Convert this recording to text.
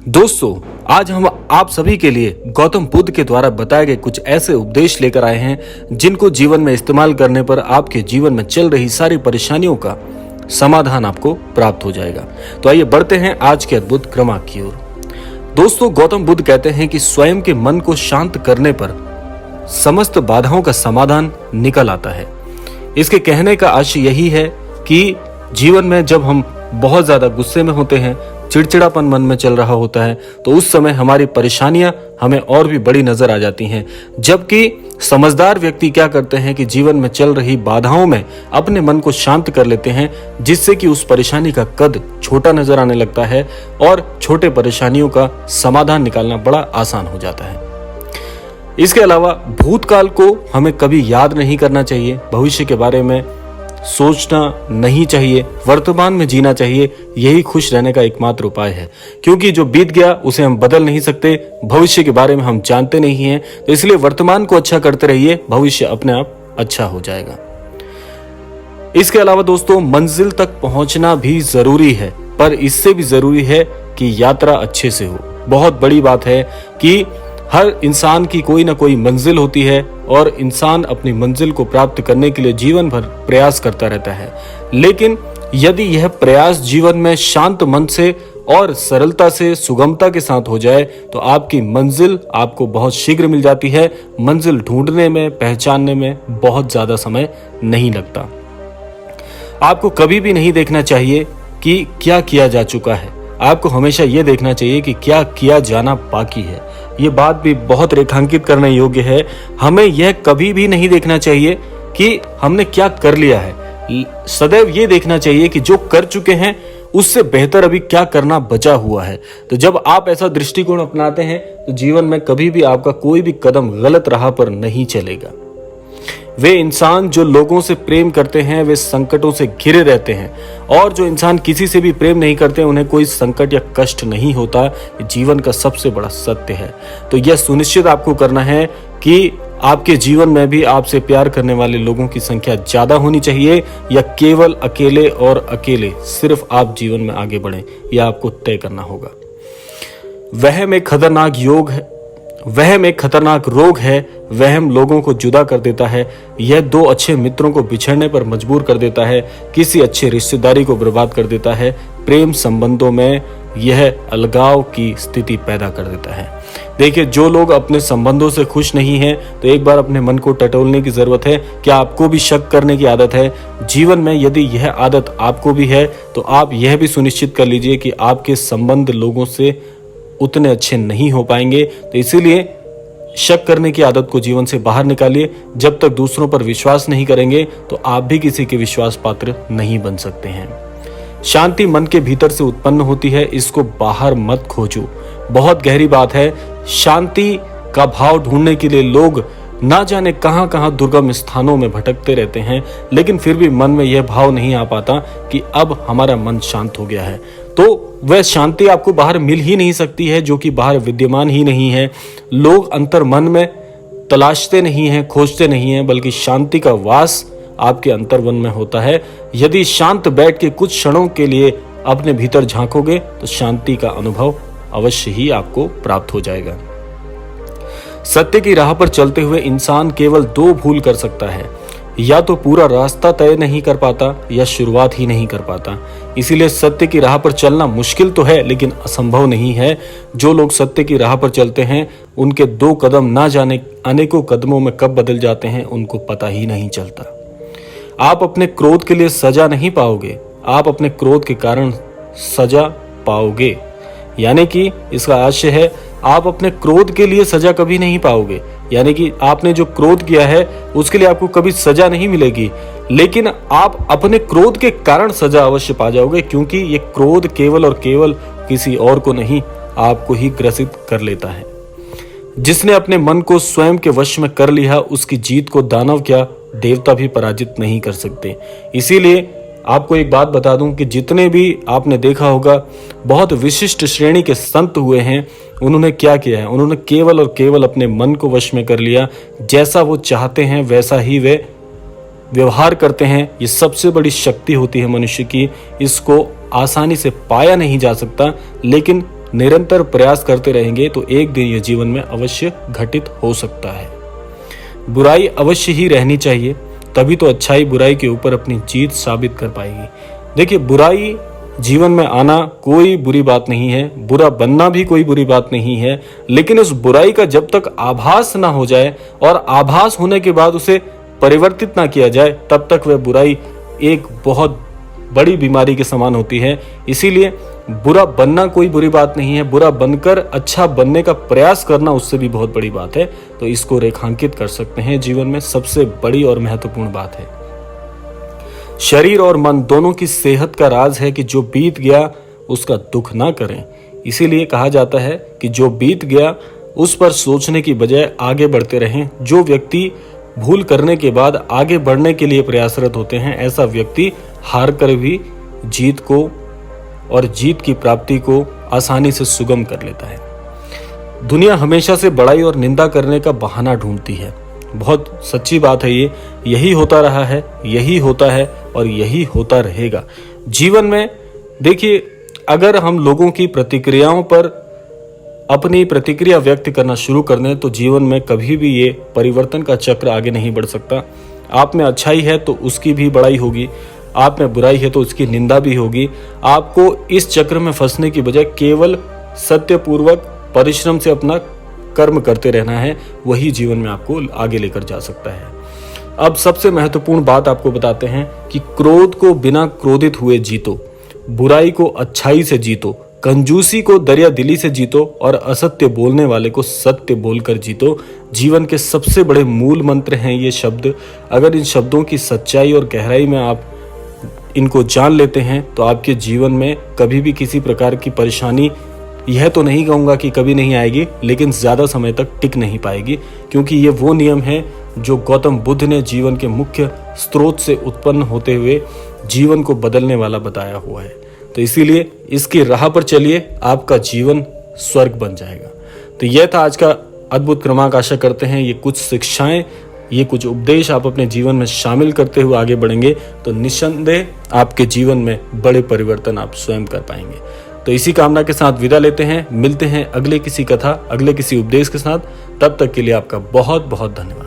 दोस्तों, आज हम आप सभी के लिए गौतम बुद्ध के द्वारा बताए गए कुछ ऐसे उपदेश लेकर आए हैं जिनको जीवन में इस्तेमाल करने पर आपके जीवन में चल रही सारी परेशानियों का समाधान आपको प्राप्त हो जाएगा। तो आइए बढ़ते हैं आज के अद्भुत क्रमांक की ओर। दोस्तों, गौतम बुद्ध कहते हैं कि स्वयं के मन को शांत करने पर समस्त बाधाओं का समाधान निकल आता है। इसके कहने का आशय यही है कि जीवन में जब हम बहुत ज्यादा गुस्से में होते हैं, चिड़चिड़ापन मन में चल रहा होता है, तो उस समय हमारी परेशानियां हमें और भी बड़ी नजर आ जाती हैं। जबकि समझदार व्यक्ति क्या करते हैं कि जीवन में चल रही बाधाओं में अपने मन को शांत कर लेते हैं, जिससे कि उस परेशानी का कद छोटा नजर आने लगता है और छोटे परेशानियों का समाधान निकालना बड़ा आसान हो जाता है। इसके अलावा भूतकाल को हमें कभी याद नहीं करना चाहिए, भविष्य के बारे में सोचना नहीं चाहिए, वर्तमान में जीना चाहिए। यही खुश रहने का एकमात्र उपाय है, क्योंकि जो बीत गया उसे हम बदल नहीं सकते, भविष्य के बारे में हम जानते नहीं हैं। तो इसलिए वर्तमान को अच्छा करते रहिए, भविष्य अपने आप अच्छा हो जाएगा। इसके अलावा दोस्तों, मंजिल तक पहुंचना भी जरूरी है, पर इससे भी जरूरी है कि यात्रा अच्छे से हो। बहुत बड़ी बात है कि हर इंसान की कोई ना कोई मंजिल होती है और इंसान अपनी मंजिल को प्राप्त करने के लिए जीवन भर प्रयास करता रहता है। लेकिन यदि यह प्रयास जीवन में शांत मन से और सरलता से, सुगमता के साथ हो जाए, तो आपकी मंजिल आपको बहुत शीघ्र मिल जाती है। मंजिल ढूंढने में, पहचानने में बहुत ज्यादा समय नहीं लगता। आपको कभी भी नहीं देखना चाहिए कि क्या किया जा चुका है, आपको हमेशा यह देखना चाहिए कि क्या किया जाना बाकी है। ये बात भी बहुत रेखांकित करने योग्य है। हमें यह कभी भी नहीं देखना चाहिए कि हमने क्या कर लिया है, सदैव ये देखना चाहिए कि जो कर चुके हैं उससे बेहतर अभी क्या करना बचा हुआ है। तो जब आप ऐसा दृष्टिकोण अपनाते हैं तो जीवन में कभी भी आपका कोई भी कदम गलत राह पर नहीं चलेगा। वे इंसान जो लोगों से प्रेम करते हैं वे संकटों से घिरे रहते हैं, और जो इंसान किसी से भी प्रेम नहीं करते उन्हें कोई संकट या कष्ट नहीं होता। ये जीवन का सबसे बड़ा सत्य है। तो यह सुनिश्चित आपको करना है कि आपके जीवन में भी आपसे प्यार करने वाले लोगों की संख्या ज्यादा होनी चाहिए, या केवल अकेले और अकेले सिर्फ आप जीवन में आगे बढ़ें, यह आपको तय करना होगा। वहम एक खतरनाक रोग है। वहम लोगों को जुदा कर देता है। यह दो अच्छे मित्रों को बिछड़ने पर मजबूर कर देता है, किसी अच्छे रिश्तेदारी को बर्बाद कर देता है, प्रेम संबंधों में यह अलगाव की स्थिति पैदा कर देता है। देखिए, जो लोग अपने संबंधों से खुश नहीं हैं, तो एक बार अपने मन को टटोलने की जरूरत है। क्या आपको भी शक करने की आदत है? जीवन में यदि यह आदत आपको भी है, तो आप यह भी सुनिश्चित कर लीजिए कि आपके संबंध लोगों से उतने अच्छे नहीं हो पाएंगे। तो इसीलिए शक करने की आदत को जीवन से बाहर निकालिए। जब तक दूसरों पर विश्वास नहीं करेंगे तो आप भी किसी के विश्वास पात्र नहीं बन सकते हैं। शांति मन के भीतर से उत्पन्न होती है, इसको बाहर मत खोजो। बहुत गहरी बात है। शांति का भाव ढूंढने के लिए लोग ना जाने कहां कहां दुर्गम स्थानों में भटकते रहते हैं, लेकिन फिर भी मन में यह भाव नहीं आ पाता कि अब हमारा मन शांत हो गया है। तो वह शांति आपको बाहर मिल ही नहीं सकती है जो कि बाहर विद्यमान ही नहीं है। लोग अंतर मन में तलाशते नहीं हैं, खोजते नहीं हैं, बल्कि शांति का वास आपके अंतर मन में होता है। यदि शांत बैठ के कुछ क्षणों के लिए अपने भीतर झांकोगे तो शांति का अनुभव अवश्य ही आपको प्राप्त हो जाएगा। सत्य की राह पर चलते हुए इंसान केवल दो भूल कर सकता है, या तो पूरा रास्ता तय नहीं कर पाता या शुरुआत ही नहीं कर पाता। इसीलिए सत्य की राह पर चलना मुश्किल तो है, लेकिन असंभव नहीं है। जो लोग सत्य की राह पर चलते हैं उनके दो कदम ना जाने अनेकों कदमों में कब बदल जाते हैं उनको पता ही नहीं चलता। आप अपने क्रोध के लिए सजा नहीं पाओगे, आप अपने क्रोध के कारण सजा पाओगे। यानी कि इसका आशय है, आप अपने क्रोध के लिए सजा कभी नहीं पाओगे। यानी कि आपने जो क्रोध किया है उसके लिए आपको कभी सजा नहीं मिलेगी, लेकिन आप अपने क्रोध के कारण सजा अवश्य पा जाओगे, क्योंकि ये क्रोध केवल और केवल किसी और को नहीं, आपको ही ग्रसित कर लेता है। जिसने अपने मन को स्वयं के वश में कर लिया, उसकी जीत को दानव क्या देवता भी पराजित नहीं कर सकते। इसीलिए आपको एक बात बता दूं कि जितने भी आपने देखा होगा बहुत विशिष्ट श्रेणी के संत हुए हैं, उन्होंने क्या किया है, उन्होंने केवल और केवल अपने मन को वश में कर लिया। जैसा वो चाहते हैं वैसा ही वे व्यवहार करते हैं। ये सबसे बड़ी शक्ति होती है मनुष्य की। इसको आसानी से पाया नहीं जा सकता, लेकिन निरंतर प्रयास करते रहेंगे तो एक दिन यह जीवन में अवश्य घटित हो सकता है। बुराई अवश्य ही रहनी चाहिए, तभी तो अच्छाई बुराई के ऊपर अपनी जीत साबित कर पाएगी। देखिए, बुराई जीवन में आना कोई बुरी बात नहीं है, बुरा बनना भी कोई बुरी बात नहीं है, लेकिन उस बुराई का जब तक आभास ना हो जाए और आभास होने के बाद उसे परिवर्तित ना किया जाए, तब तक वह बुराई एक बहुत बड़ी बीमारी के समान होती है। इसीलिए बुरा बनना कोई बुरी बात नहीं है, बुरा बनकर अच्छा बनने का प्रयास करना उससे भी बहुत बड़ी बात है। तो इसको रेखांकित कर सकते हैं जीवन में सबसे बड़ी और महत्वपूर्ण बात है। शरीर और मन दोनों की सेहत का राज है कि जो बीत गया उसका दुख ना करें। इसीलिए कहा जाता है कि जो बीत गया उस पर सोचने की बजाय आगे बढ़ते रहें। जो व्यक्ति भूल करने के बाद आगे बढ़ने के लिए प्रयासरत होते हैं, ऐसा व्यक्ति हार कर भी जीत को और जीत की प्राप्ति को आसानी से सुगम कर लेता है। दुनिया हमेशा से बड़ाई और निंदा करने का बहाना ढूंढती है। बहुत सच्ची बात है ये, यही होता रहा है, यही होता है और यही होता रहेगा जीवन में। देखिए, अगर हम लोगों की प्रतिक्रियाओं पर अपनी प्रतिक्रिया व्यक्त करना शुरू कर दें तो जीवन में कभी भी ये परिवर्तन का चक्र आगे नहीं बढ़ सकता। आप में अच्छाई है तो उसकी भी बड़ाई होगी, आप में बुराई है तो उसकी निंदा भी होगी। आपको इस चक्र में फंसने की बजाय केवल सत्यपूर्वक परिश्रम से अपना कर्म करते रहना है, वही जीवन में आपको आगे लेकर जा सकता है। अब सबसे महत्वपूर्ण बात आपको बताते हैं कि क्रोध को बिना क्रोधित हुए जीतो, बुराई को अच्छाई से जीतो, कंजूसी को दरिया दिली से जीतो और असत्य बोलने वाले को सत्य बोलकर जीतो। जीवन के सबसे बड़े मूल मंत्र हैं ये शब्द। अगर इन शब्दों की सच्चाई और गहराई में आप इनको जान लेते हैं तो आपके जीवन में कभी भी किसी प्रकार की परेशानी, यह तो नहीं कहूँगा कि कभी नहीं आएगी, लेकिन ज़्यादा समय तक टिक नहीं पाएगी, क्योंकि ये वो नियम है जो गौतम बुद्ध ने जीवन के मुख्य स्रोत से उत्पन्न होते हुए जीवन को बदलने वाला बताया हुआ है। तो इसीलिए इसकी राह पर चलिए, आपका जीवन स्वर्ग बन जाएगा। तो यह था आज का अद्भुत क्रमांक। आशा करते हैं ये कुछ शिक्षाएं, ये कुछ उपदेश आप अपने जीवन में शामिल करते हुए आगे बढ़ेंगे तो निस्संदेह आपके जीवन में बड़े परिवर्तन आप स्वयं कर पाएंगे। तो इसी कामना के साथ विदा लेते हैं, मिलते हैं अगले किसी कथा, अगले किसी उपदेश के साथ। तब तक के लिए आपका बहुत बहुत धन्यवाद।